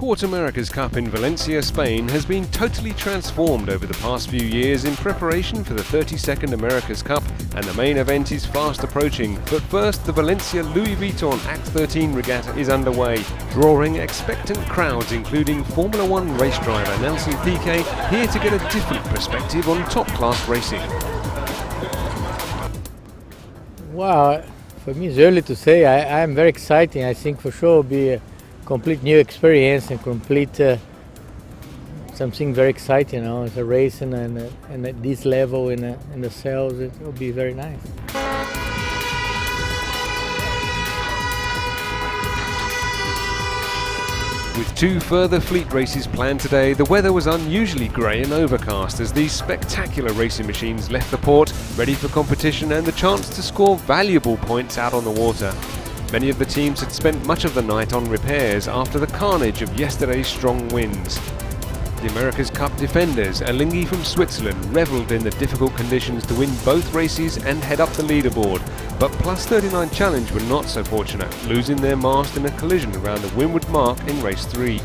Sport America's Cup in Valencia, Spain has been totally transformed over the past few years in preparation for the 32nd America's Cup, and the main event is fast approaching. But first, the Valencia Louis Vuitton Act 13 regatta is underway, drawing expectant crowds including Formula One race driver Nelson Piquet, here to get a different perspective on top-class racing. Wow, for me it's early to say. I'm very excited. I think for sure it'll be a complete new experience and complete something very exciting. It's a race and at this level in the cells, it will be very nice. With two further fleet races planned today, the weather was unusually grey and overcast as these spectacular racing machines left the port, ready for competition and the chance to score valuable points out on the water. Many of the teams had spent much of the night on repairs after the carnage of yesterday's strong winds. The America's Cup defenders, Alinghi from Switzerland, revelled in the difficult conditions to win both races and head up the leaderboard, but Plus 39 Challenge were not so fortunate, losing their mast in a collision around the windward mark in race 3.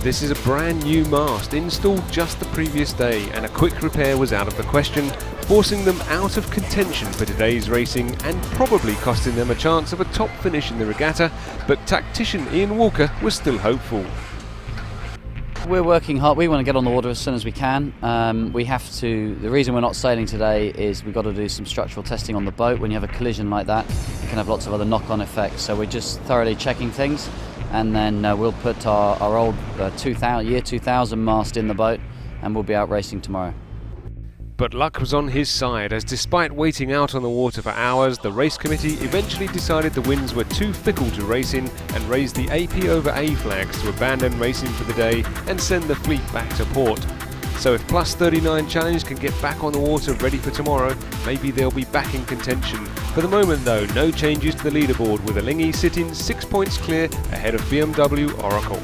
This is a brand new mast installed just the previous day, and a quick repair was out of the question, forcing them out of contention for today's racing and probably costing them a chance of a top finish in the regatta, but tactician Ian Walker was still hopeful. We're working hard. We want to get on the water as soon as we can. The reason we're not sailing today is we've got to do some structural testing on the boat. When you have a collision like that, it can have lots of other knock-on effects. So we're just thoroughly checking things, and then we'll put our old year 2000 mast in the boat, and we'll be out racing tomorrow. But luck was on his side, as despite waiting out on the water for hours, the race committee eventually decided the winds were too fickle to race in and raised the AP over A flags to abandon racing for the day and send the fleet back to port. So if Plus 39 Challenge can get back on the water ready for tomorrow, maybe they'll be back in contention. For the moment though, no changes to the leaderboard, with Alinghi sitting 6 points clear ahead of BMW Oracle.